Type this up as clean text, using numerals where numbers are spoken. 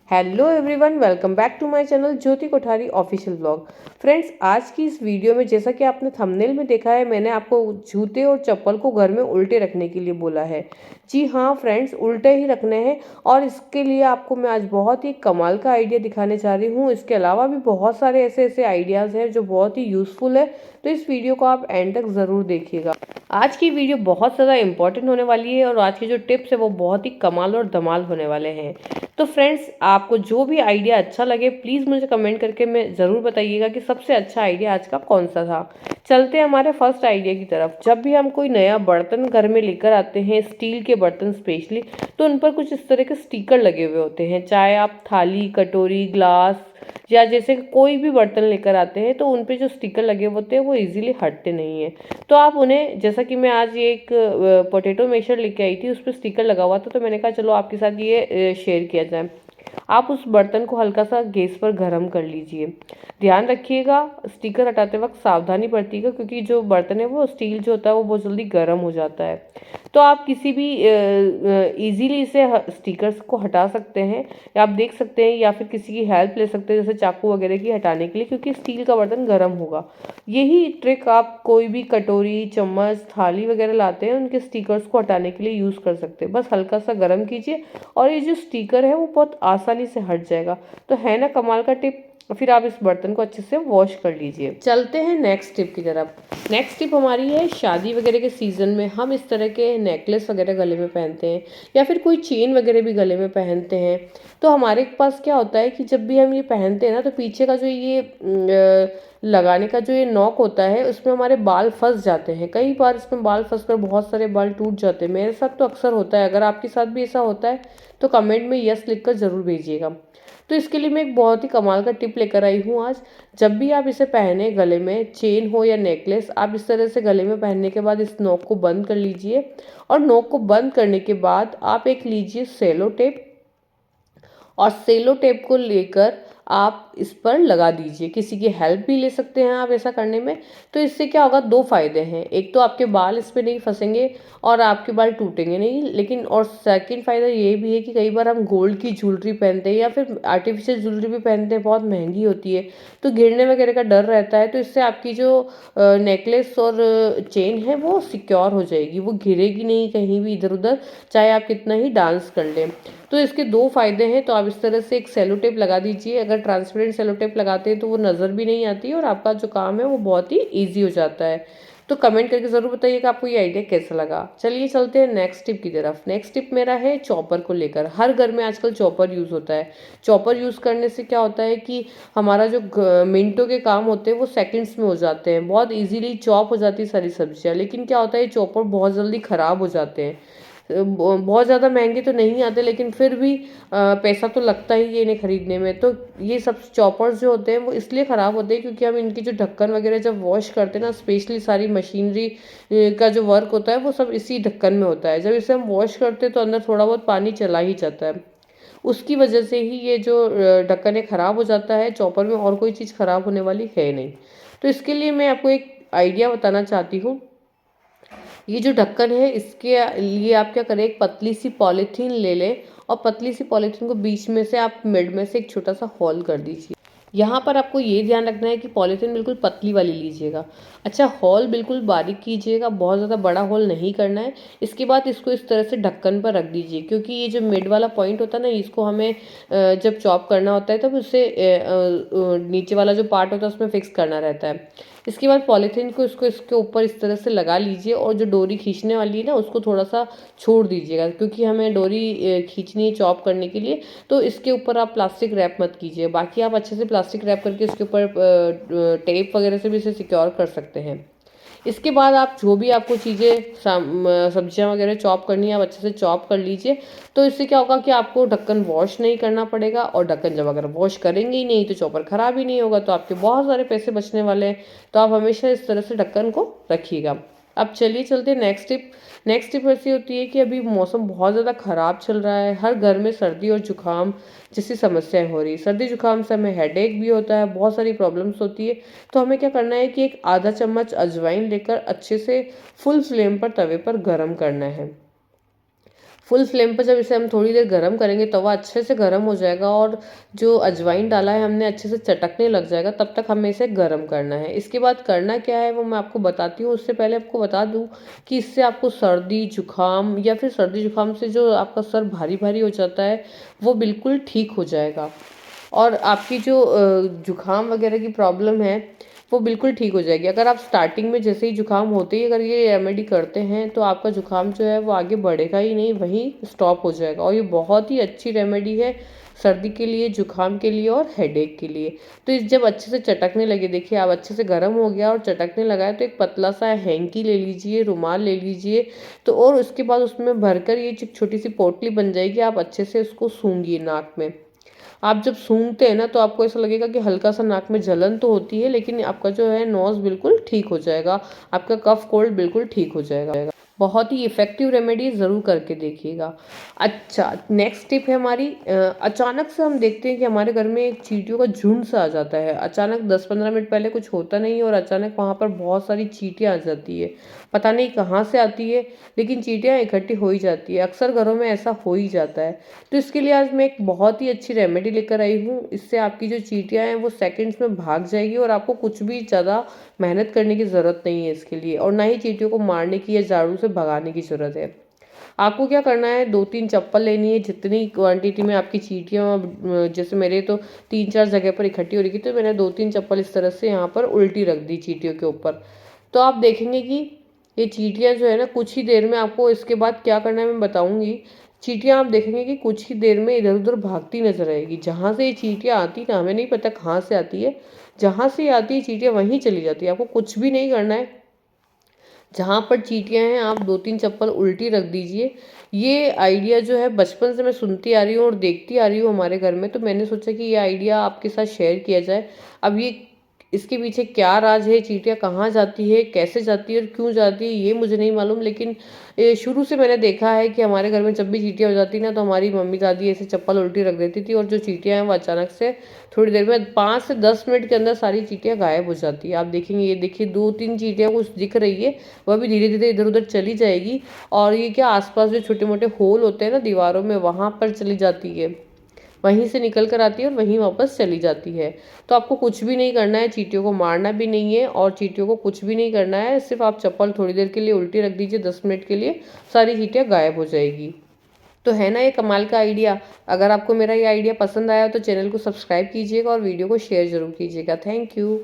Hello everyone, welcome back to my channel Jyoti Kothari official vlog. Friends, आज की इस video में जैसा कि आपने थंबनेल में देखा है, मैंने आपको जूते और चप्पल को घर में उल्टे रखने के लिए बोला है। जी हाँ फ्रेंड्स, उल्टे ही रखने हैं और इसके लिए आपको मैं आज बहुत ही कमाल का आइडिया दिखाने जा रही हूँ। इसके अलावा भी बहुत सारे ऐसे ऐसे आइडियाज़ हैं जो बहुत ही यूज़फुल है, तो इस वीडियो को आप एंड तक ज़रूर देखिएगा। आज की वीडियो बहुत ज़्यादा इंपॉर्टेंट होने वाली है और आज के जो टिप्स है वो बहुत ही कमाल और धमाल होने वाले हैं। तो फ्रेंड्स, आपको जो भी आइडिया अच्छा लगे प्लीज़ मुझे कमेंट करके मैं ज़रूर बताइएगा कि सबसे अच्छा आइडिया आज का कौन सा था। चलते हैं हमारे फर्स्ट आइडिया की तरफ। जब भी हम कोई नया बर्तन घर में लेकर आते हैं, स्टील के बर्तन स्पेशली, तो उन पर कुछ इस तरह के स्टिकर लगे हुए होते हैं। चाहे आप थाली, कटोरी, ग्लास या जैसे कोई भी बर्तन लेकर आते हैं तो उन पे जो स्टिकर लगे होते हैं वो इजीली हटते नहीं है। तो आप उन्हें, जैसा कि मैं आज ये एक पोटैटो मैशर लेके आई थी, उस पर स्टिकर लगा हुआ था, तो मैंने कहा चलो आपके साथ ये शेयर किया जाए। आप उस बर्तन को हल्का सा गैस पर गर्म कर लीजिए। ध्यान रखिएगा, स्टिकर हटाते वक्त सावधानी बरतिएगा, क्योंकि जो बर्तन है वो स्टील जो होता है वो बहुत जल्दी गर्म हो जाता है। तो आप किसी भी इजीली इसे स्टिकर्स को हटा सकते हैं, या आप देख सकते हैं, या फिर किसी की हेल्प ले सकते हैं, जैसे चाकू वगैरह की हटाने के लिए, क्योंकि स्टील का बर्तन गर्म होगा। यही ट्रिक आप कोई भी कटोरी, चम्मच, थाली वगैरह लाते हैं उनके स्टिकर्स को हटाने के लिए यूज़ कर सकते हैं। बस हल्का सा गर्म कीजिए और ये जो स्टिकर है वो बहुत आसानी से हट जाएगा। तो है ना कमाल का टिप। फिर आप इस बर्तन को अच्छे से वॉश कर लीजिए। चलते हैं नेक्स्ट टिप की तरफ। नेक्स्ट टिप हमारी है, शादी वगैरह के सीज़न में हम इस तरह के नेकलेस वगैरह गले में पहनते हैं, या फिर कोई चेन वगैरह भी गले में पहनते हैं। तो हमारे पास क्या होता है कि जब भी हम ये पहनते हैं ना, तो पीछे का जो ये लगाने का जो ये नॉक होता है उसमें हमारे बाल फंस जाते हैं। कई बार इसमें बाल फंस कर बहुत सारे बाल टूट जाते हैं। मेरे साथ तो अक्सर होता है। अगर आपके साथ भी ऐसा होता है तो कमेंट में यस लिखकर ज़रूर भेजिएगा। तो इसके लिए मैं एक बहुत ही कमाल का टिप लेकर आई हूँ आज। जब भी आप इसे पहने, गले में चेन हो या नेकलेस, आप इस तरह से गले में पहनने के बाद इस नॉक को बंद कर लीजिए। और नॉक को बंद करने के बाद आप एक लीजिए सेलो टेप, और सेलो टेप को लेकर आप इस पर लगा दीजिए। किसी की हेल्प भी ले सकते हैं आप ऐसा करने में। तो इससे क्या होगा, दो फायदे हैं। एक तो आपके बाल इस पर नहीं फंसेंगे और आपके बाल टूटेंगे नहीं, लेकिन और सेकंड फायदा ये भी है कि कई बार हम गोल्ड की ज्वेलरी पहनते हैं या फिर आर्टिफिशियल ज्वेलरी भी पहनते हैं, बहुत महंगी होती है, तो गिरने वगैरह का डर रहता है। तो इससे आपकी जो नेकलेस और चेन है वो सिक्योर हो जाएगी, वो गिरेगी नहीं कहीं भी इधर उधर, चाहे आप कितना ही डांस कर लें। तो इसके दो फायदे हैं। तो आप इस तरह से एक सेलो टेप लगा दीजिए। अगर ट्रांसपेरेंट सेलो टेप लगाते हैं तो वो नज़र भी नहीं आती और आपका जो काम है वो बहुत ही ईजी हो जाता है। तो कमेंट करके ज़रूर बताइएगा आपको ये आइडिया कैसा लगा। चलिए चलते हैं नेक्स्ट टिप की तरफ। नेक्स्ट टिप मेरा है चॉपर को लेकर। हर घर में आजकल चॉपर यूज़ होता है। चॉपर यूज़ करने से क्या होता है कि हमारा जो मिनटों के काम होते हैं वो सेकंड्स में हो जाते हैं। बहुत इजीली चॉप हो जाती है सारी सब्जियां। लेकिन क्या होता है, चॉपर बहुत जल्दी ख़राब हो जाते हैं। बहुत ज़्यादा महंगे तो नहीं आते, लेकिन फिर भी पैसा तो लगता ही है इन्हें ख़रीदने में। तो ये सब चॉपर्स जो होते हैं वो इसलिए ख़राब होते हैं क्योंकि हम इनकी जो ढक्कन वगैरह जब वॉश करते हैं ना, स्पेशली सारी मशीनरी का जो वर्क होता है वो सब इसी ढक्कन में होता है। जब इसे हम वॉश करते हैं तो अंदर थोड़ा बहुत पानी चला ही जाता है। उसकी वजह से ही ये जो ढक्कन है ख़राब हो जाता है चॉपर में। और कोई चीज़ ख़राब होने वाली है नहीं। तो इसके लिए मैं आपको एक आइडिया बताना चाहती हूँ। ये जो ढक्कन है इसके लिए आप क्या करें, एक पतली सी पॉलीथीन ले लें और पतली सी पॉलीथीन को बीच में से आप मिड में से एक छोटा सा होल कर दीजिए। यहाँ पर आपको ये ध्यान रखना है कि पॉलीथीन बिल्कुल पतली वाली लीजिएगा। अच्छा, होल बिल्कुल बारीक कीजिएगा, बहुत ज़्यादा बड़ा होल नहीं करना है। इसके बाद इसको इस तरह से ढक्कन पर रख दीजिए, क्योंकि ये जो मिड वाला पॉइंट होता है ना, इसको हमें जब चॉप करना होता है तब उससे नीचे वाला जो पार्ट होता है उसमें फिक्स करना रहता है। इसके बाद पॉलीथीन को इसके ऊपर इस तरह से लगा लीजिए और जो डोरी खींचने वाली है ना उसको थोड़ा सा छोड़ दीजिएगा, क्योंकि हमें डोरी खींचनी है चॉप करने के लिए। तो इसके ऊपर आप प्लास्टिक रैप मत कीजिए। बाकी आप अच्छे से प्लास्टिक रैप करके इसके ऊपर टेप वगैरह से भी इसे सिक्योर कर सकते हैं। इसके बाद आप जो भी आपको चीज़ें सब्जियां वगैरह चॉप करनी है आप अच्छे से चॉप कर लीजिए। तो इससे क्या होगा कि आपको ढक्कन वॉश नहीं करना पड़ेगा, और ढक्कन जब अगर वॉश करेंगे ही नहीं तो चॉपर ख़राब ही नहीं होगा, तो आपके बहुत सारे पैसे बचने वाले हैं। तो आप हमेशा इस तरह से ढक्कन को रखिएगा। अब चलिए चलते हैं नेक्स्ट टिप। नेक्स्ट टिप ऐसी होती है कि अभी मौसम बहुत ज़्यादा ख़राब चल रहा है। हर घर में सर्दी और जुकाम जैसी समस्याएं हो रही है। सर्दी जुकाम से हमें हेडेक भी होता है, बहुत सारी प्रॉब्लम्स होती है। तो हमें क्या करना है कि एक आधा चम्मच अजवाइन लेकर अच्छे से फुल फ्लेम पर तवे पर गर्म करना है। फुल फ्लेम पर जब इसे हम थोड़ी देर गरम करेंगे, तवा अच्छे से गरम हो जाएगा और जो अजवाइन डाला है हमने अच्छे से चटकने लग जाएगा, तब तक हमें इसे गरम करना है। इसके बाद करना क्या है वो मैं आपको बताती हूँ। उससे पहले आपको बता दूँ कि इससे आपको सर्दी जुकाम या फिर सर्दी जुकाम से जो आपका सर भारी भारी हो जाता है वो बिल्कुल ठीक हो जाएगा, और आपकी जो जुकाम वगैरह की प्रॉब्लम है वो बिल्कुल ठीक हो जाएगी। अगर आप स्टार्टिंग में जैसे ही जुकाम होते ही अगर ये रेमेडी करते हैं तो आपका जुकाम जो है वो आगे बढ़ेगा ही नहीं, वहीं स्टॉप हो जाएगा। और ये बहुत ही अच्छी रेमेडी है सर्दी के लिए, जुकाम के लिए और हेडेक के लिए। तो इस जब अच्छे से चटकने लगे, देखिए आप अच्छे से गर्म हो गया और चटकने लगा है, तो एक पतला सा हैंकी ले लीजिए, रुमाल ले लीजिए। तो और उसके बाद उसमें भरकर ये छोटी सी पोटली बन जाएगी, आप अच्छे से उसको सूंघिए नाक में। आप जब सूंघते हैं ना तो आपको ऐसा लगेगा कि हल्का सा नाक में जलन तो होती है, लेकिन आपका जो है नोज़ बिल्कुल ठीक हो जाएगा, आपका कफ कोल्ड बिल्कुल ठीक हो जाएगा। बहुत ही इफ़ेक्टिव रेमेडी, ज़रूर करके देखिएगा। अच्छा, नेक्स्ट टिप है हमारी, अचानक से हम देखते हैं कि हमारे घर में एक चींटियों का झुंड सा आ जाता है। अचानक 10-15 मिनट पहले कुछ होता नहीं है और अचानक वहाँ पर बहुत सारी चींटियाँ आ जाती है। पता नहीं कहाँ से आती है, लेकिन चींटियाँ इकट्ठी हो ही जाती है। अक्सर घरों में ऐसा हो ही जाता है। तो इसके लिए आज मैं एक बहुत ही अच्छी रेमेडी लेकर आई हूँ। इससे आपकी जो चींटियाँ हैं वो सेकंड्स में भाग जाएगी और आपको कुछ भी ज़्यादा मेहनत करने की ज़रूरत नहीं है इसके लिए, और ना ही चींटियों को मारने की या झाड़ू से भगाने की ज़रूरत है। आपको क्या करना है, 2-3 चप्पल लेनी है, जितनी क्वांटिटी में आपकी चींटियाँ, जैसे मेरे तो 3-4 जगह पर इकट्ठी हो रही थी, तो मैंने 2-3 चप्पल इस तरह से यहाँ पर उल्टी रख दी चींटियों के ऊपर। तो आप देखेंगे कि ये चींटियाँ जो है ना, कुछ ही देर में आपको इसके बाद क्या करना है मैं बताऊँगी। चींटियाँ आप देखेंगे कि कुछ ही देर में इधर-उधर भागती नज़र आएगी। जहाँ से ये चींटियाँ आती ना, हमें नहीं पता कहाँ से आती है, जहाँ से आती है चींटियाँ वहीं चली जाती है। आपको कुछ भी नहीं करना है। जहाँ पर चींटियाँ हैं आप 2-3 चप्पल उल्टी रख दीजिए। ये आइडिया जो है बचपन से मैं सुनती आ रही हूँ और देखती आ रही हूँ हमारे घर में, तो मैंने सोचा कि ये आइडिया आपके साथ शेयर किया जाए। अब ये इसके पीछे क्या राज है, चींटियाँ कहाँ जाती है, कैसे जाती है और क्यों जाती है, ये मुझे नहीं मालूम, लेकिन शुरू से मैंने देखा है कि हमारे घर में जब भी चींटियाँ हो जाती ना तो हमारी मम्मी दादी ऐसे चप्पल उल्टी रख देती थी, और जो चींटियाँ हैं वो अचानक से थोड़ी देर में 5 से 10 मिनट के अंदर सारी चींटियाँ गायब हो जाती है। आप देखेंगे, ये देखिए 2-3 चींटियाँ कुछ दिख रही है, वह भी धीरे धीरे इधर उधर चली जाएगी, और ये क्या आसपास जो छोटे मोटे होल होते हैं ना दीवारों में, वहाँ पर चली जाती है, वहीं से निकल कर आती है और वहीं वापस चली जाती है। तो आपको कुछ भी नहीं करना है, चींटियों को मारना भी नहीं है और चींटियों को कुछ भी नहीं करना है, सिर्फ आप चप्पल थोड़ी देर के लिए उल्टी रख दीजिए, 10 मिनट के लिए सारी चींटियाँ गायब हो जाएगी। तो है ना ये कमाल का आइडिया। अगर आपको मेरा ये आइडिया पसंद आया तो चैनल को सब्सक्राइब कीजिएगा और वीडियो को शेयर ज़रूर कीजिएगा। Thank you.